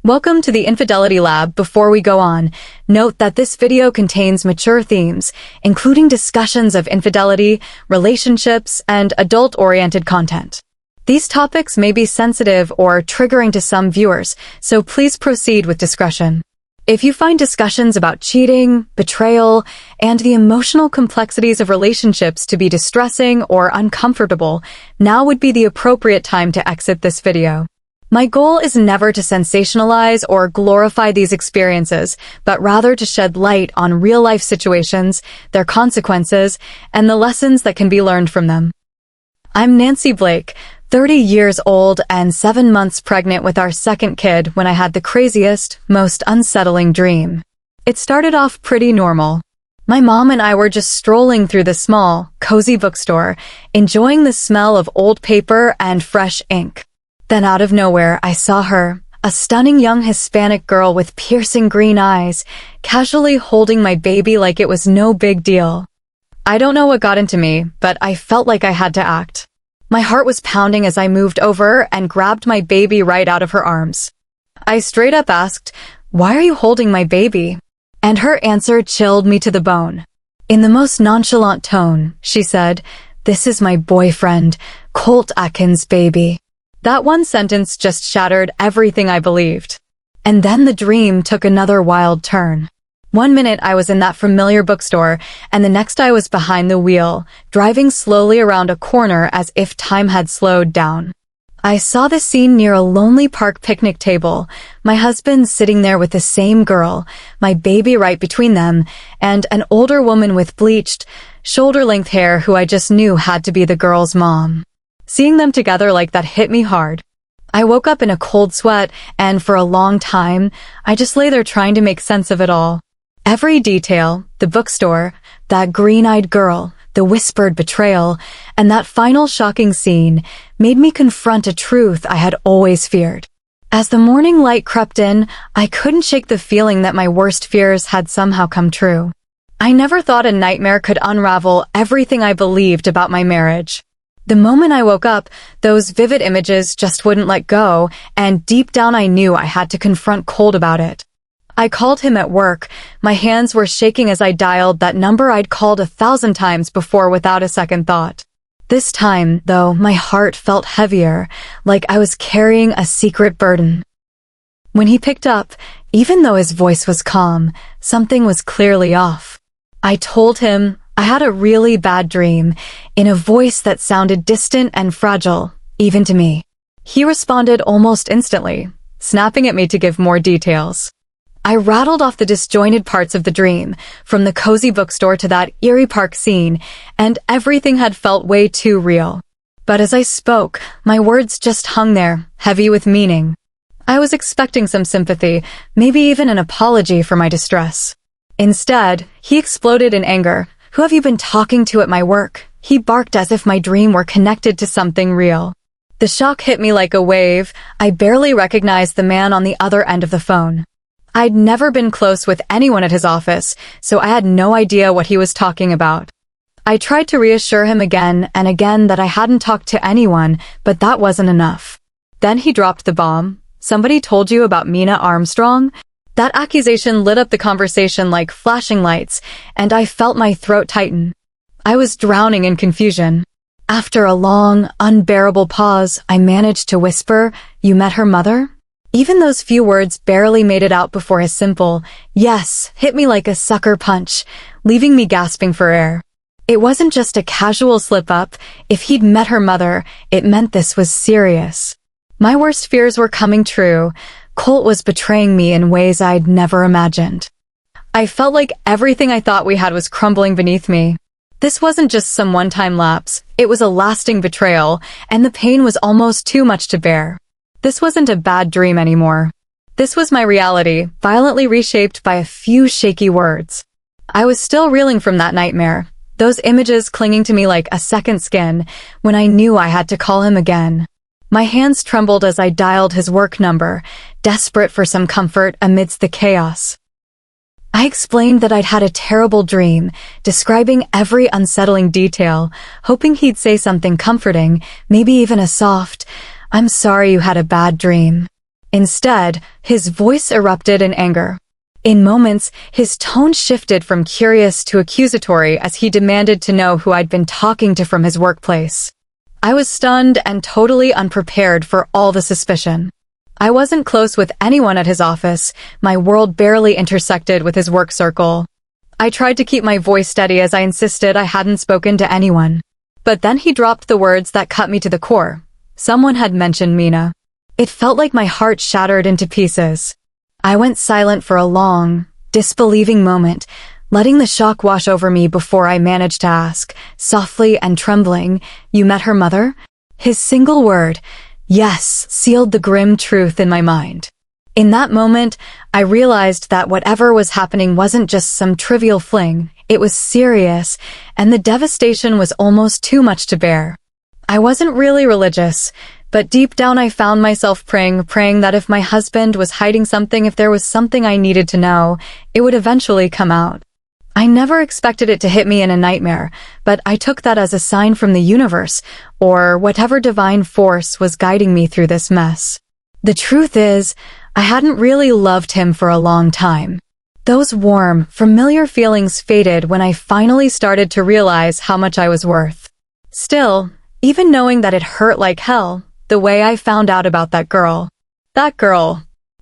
Welcome to the Infidelity Lab. Before we go on, note that this video contains mature themes, including discussions of infidelity, relationships, and adult-oriented content. These topics may be sensitive or triggering to some viewers, so please proceed with discretion. If you find discussions about cheating, betrayal, and the emotional complexities of relationships to be distressing or uncomfortable, now would be the appropriate time to exit this video. My goal is never to sensationalize or glorify these experiences, but rather to shed light on real-life situations, their consequences, and the lessons that can be learned from them. I'm Nancy Blake, 30 years old and 7 months pregnant with our second kid when I had the craziest, most unsettling dream. It started off pretty normal. My mom and I were just strolling through the small, cozy bookstore, enjoying the smell of old paper and fresh ink. Then out of nowhere, I saw her, a stunning young Hispanic girl with piercing green eyes, casually holding my baby like it was no big deal. I don't know what got into me, but I felt like I had to act. My heart was pounding as I moved over and grabbed my baby right out of her arms. I straight up asked, "Why are you holding my baby?" And her answer chilled me to the bone. In the most nonchalant tone, she said, "This is my boyfriend, Colt Atkins' baby." That one sentence just shattered everything I believed. And then the dream took another wild turn. One minute I was in that familiar bookstore, and the next I was behind the wheel, driving slowly around a corner as if time had slowed down. I saw the scene near a lonely park picnic table, my husband sitting there with the same girl, my baby right between them, and an older woman with bleached, shoulder-length hair who I just knew had to be the girl's mom. Seeing them together like that hit me hard. I woke up in a cold sweat, and for a long time, I just lay there trying to make sense of it all. Every detail, the bookstore, that green-eyed girl, the whispered betrayal, and that final shocking scene made me confront a truth I had always feared. As the morning light crept in, I couldn't shake the feeling that my worst fears had somehow come true. I never thought a nightmare could unravel everything I believed about my marriage. The moment I woke up, those vivid images just wouldn't let go, and deep down I knew I had to confront Colt about it. I called him at work. My hands were shaking as I dialed that number I'd called 1,000 times before without a second thought. This time, though, my heart felt heavier, like I was carrying a secret burden. When he picked up, even though his voice was calm, something was clearly off. I told him I had a really bad dream, in a voice that sounded distant and fragile, even to me. He responded almost instantly, snapping at me to give more details. I rattled off the disjointed parts of the dream, from the cozy bookstore to that eerie park scene, and everything had felt way too real. But as I spoke, my words just hung there, heavy with meaning. I was expecting some sympathy, maybe even an apology for my distress. Instead, he exploded in anger. "Who have you been talking to at my work?" He barked as if my dream were connected to something real. The shock hit me like a wave. I barely recognized the man on the other end of the phone. I'd never been close with anyone at his office, so I had no idea what he was talking about. I tried to reassure him again and again that I hadn't talked to anyone, but that wasn't enough. Then he dropped the bomb. "Somebody told you about Mina Armstrong?" That accusation lit up the conversation like flashing lights, and I felt my throat tighten. I was drowning in confusion. After a long, unbearable pause, I managed to whisper, "You met her mother?" Even those few words barely made it out before his simple, "Yes," hit me like a sucker punch, leaving me gasping for air. It wasn't just a casual slip-up. If he'd met her mother, it meant this was serious. My worst fears were coming true. Colt was betraying me in ways I'd never imagined. I felt like everything I thought we had was crumbling beneath me. This wasn't just some one-time lapse. It was a lasting betrayal, and the pain was almost too much to bear. This wasn't a bad dream anymore. This was my reality, violently reshaped by a few shaky words. I was still reeling from that nightmare, those images clinging to me like a second skin, when I knew I had to call him again. My hands trembled as I dialed his work number, desperate for some comfort amidst the chaos. I explained that I'd had a terrible dream, describing every unsettling detail, hoping he'd say something comforting, maybe even a soft, "I'm sorry you had a bad dream." Instead, his voice erupted in anger. In moments, his tone shifted from curious to accusatory as he demanded to know who I'd been talking to from his workplace. I was stunned and totally unprepared for all the suspicion. I wasn't close with anyone at his office. My world barely intersected with his work circle. I tried to keep my voice steady as I insisted I hadn't spoken to anyone. But then he dropped the words that cut me to the core. Someone had mentioned Mina. It felt like my heart shattered into pieces. I went silent for a long, disbelieving moment, letting the shock wash over me before I managed to ask, softly and trembling, "You met her mother?" His single word, "yes," sealed the grim truth in my mind. In that moment, I realized that whatever was happening wasn't just some trivial fling. It was serious, and the devastation was almost too much to bear. I wasn't really religious, but deep down I found myself praying that if my husband was hiding something, if there was something I needed to know, it would eventually come out. I never expected it to hit me in a nightmare, but I took that as a sign from the universe, or whatever divine force was guiding me through this mess. The truth is, I hadn't really loved him for a long time. Those warm, familiar feelings faded when I finally started to realize how much I was worth. Still, even knowing that it hurt like hell, the way I found out about that girl.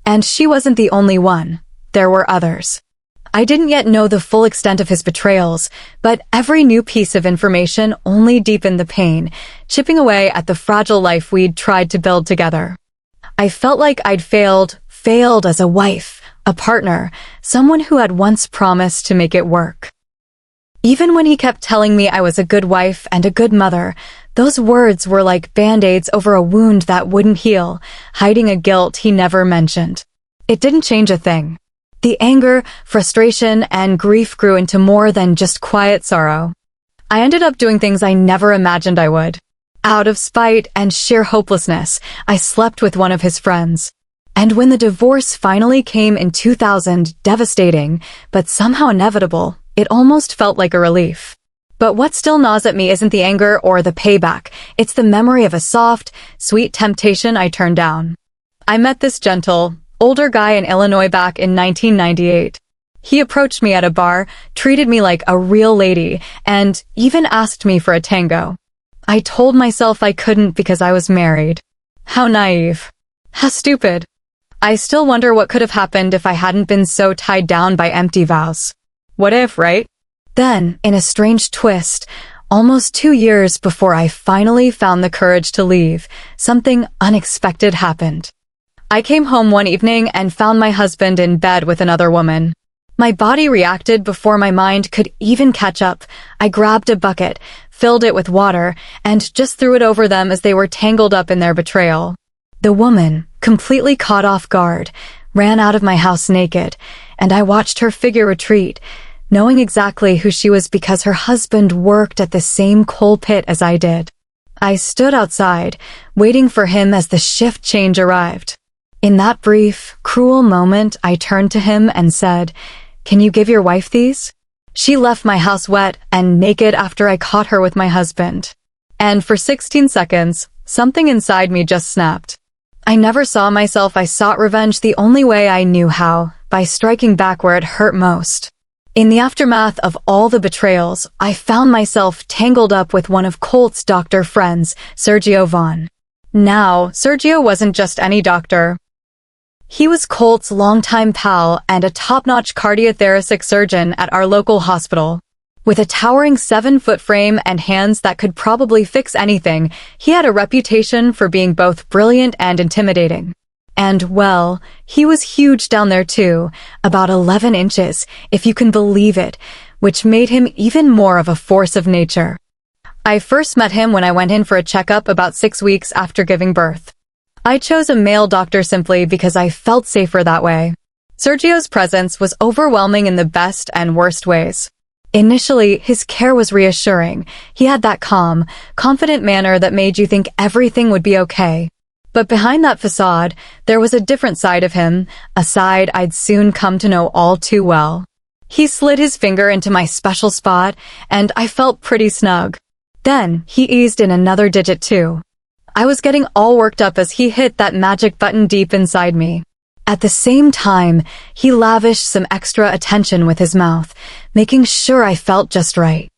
And she wasn't the only one. There were others. I didn't yet know the full extent of his betrayals, but every new piece of information only deepened the pain, chipping away at the fragile life we'd tried to build together. I felt like I'd failed as a wife, a partner, someone who had once promised to make it work. Even when he kept telling me I was a good wife and a good mother, those words were like band-aids over a wound that wouldn't heal, hiding a guilt he never mentioned. It didn't change a thing. The anger, frustration, and grief grew into more than just quiet sorrow. I ended up doing things I never imagined I would. Out of spite and sheer hopelessness, I slept with one of his friends. And when the divorce finally came in 2000, devastating, but somehow inevitable, it almost felt like a relief. But what still gnaws at me isn't the anger or the payback. It's the memory of a soft, sweet temptation I turned down. I met this gentle, older guy in Illinois back in 1998. He approached me at a bar, treated me like a real lady, and even asked me for a tango. I told myself I couldn't because I was married. How naive. How stupid. I still wonder what could have happened if I hadn't been so tied down by empty vows. What if, right? Then, in a strange twist, almost 2 years before I finally found the courage to leave, something unexpected happened. I came home one evening and found my husband in bed with another woman. My body reacted before my mind could even catch up. I grabbed a bucket, filled it with water, and just threw it over them as they were tangled up in their betrayal. The woman, completely caught off guard, ran out of my house naked, and I watched her figure retreat, knowing exactly who she was because her husband worked at the same coal pit as I did. I stood outside, waiting for him as the shift change arrived. In that brief, cruel moment, I turned to him and said, "Can you give your wife these?" She left my house wet and naked after I caught her with my husband. And for 16 seconds, something inside me just snapped. I never saw myself. I sought revenge the only way I knew how, by striking back where it hurt most. In the aftermath of all the betrayals, I found myself tangled up with one of Colt's doctor friends, Sergio Vaughn. Now, Sergio wasn't just any doctor. He was Colt's longtime pal and a top-notch cardiothoracic surgeon at our local hospital. With a towering 7-foot frame and hands that could probably fix anything, he had a reputation for being both brilliant and intimidating. And, well, he was huge down there too, about 11 inches, if you can believe it, which made him even more of a force of nature. I first met him when I went in for a checkup about 6 weeks after giving birth. I chose a male doctor simply because I felt safer that way. Sergio's presence was overwhelming in the best and worst ways. Initially, his care was reassuring. He had that calm, confident manner that made you think everything would be okay. But behind that facade, there was a different side of him, a side I'd soon come to know all too well. He slid his finger into my special spot, and I felt pretty snug. Then, he eased in another digit too. I was getting all worked up as he hit that magic button deep inside me. At the same time, he lavished some extra attention with his mouth, making sure I felt just right.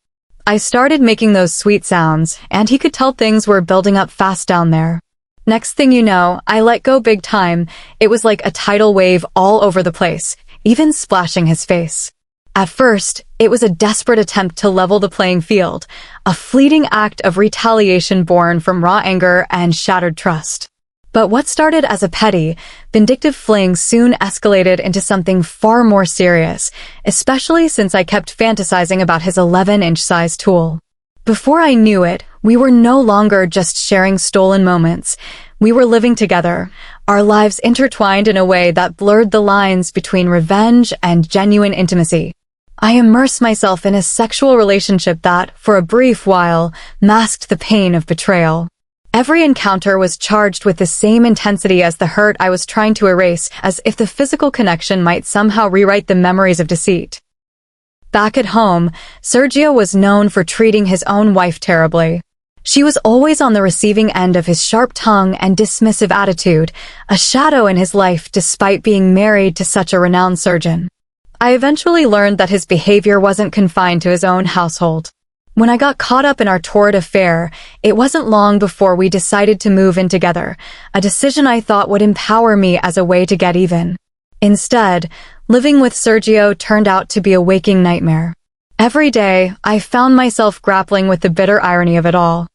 I started making those sweet sounds, and he could tell things were building up fast down there. Next thing you know, I let go big time. It was like a tidal wave all over the place, even splashing his face. At first, it was a desperate attempt to level the playing field, a fleeting act of retaliation born from raw anger and shattered trust. But what started as a petty, vindictive fling soon escalated into something far more serious, especially since I kept fantasizing about his 11-inch size tool. Before I knew it, we were no longer just sharing stolen moments. We were living together, our lives intertwined in a way that blurred the lines between revenge and genuine intimacy. I immersed myself in a sexual relationship that, for a brief while, masked the pain of betrayal. Every encounter was charged with the same intensity as the hurt I was trying to erase, as if the physical connection might somehow rewrite the memories of deceit. Back at home, Sergio was known for treating his own wife terribly. She was always on the receiving end of his sharp tongue and dismissive attitude, a shadow in his life despite being married to such a renowned surgeon. I eventually learned that his behavior wasn't confined to his own household. When I got caught up in our torrid affair, it wasn't long before we decided to move in together, a decision I thought would empower me as a way to get even. Instead, living with Sergio turned out to be a waking nightmare. Every day, I found myself grappling with the bitter irony of it all.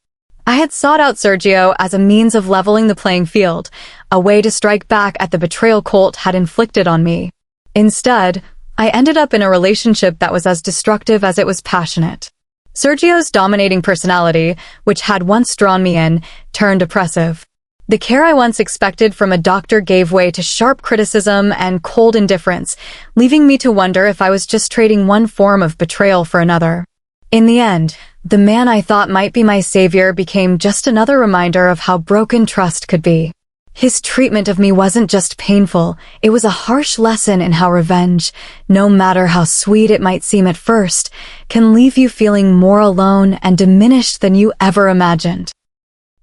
I had sought out Sergio as a means of leveling the playing field, a way to strike back at the betrayal Colt had inflicted on me. Instead, I ended up in a relationship that was as destructive as it was passionate. Sergio's dominating personality, which had once drawn me in, turned oppressive. The care I once expected from a doctor gave way to sharp criticism and cold indifference, leaving me to wonder if I was just trading one form of betrayal for another. In the end, the man I thought might be my savior became just another reminder of how broken trust could be. His treatment of me wasn't just painful, it was a harsh lesson in how revenge, no matter how sweet it might seem at first, can leave you feeling more alone and diminished than you ever imagined.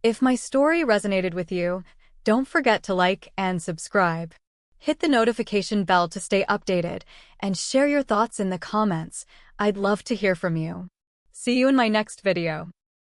If my story resonated with you, don't forget to like and subscribe. Hit the notification bell to stay updated, and share your thoughts in the comments. I'd love to hear from you. See you in my next video.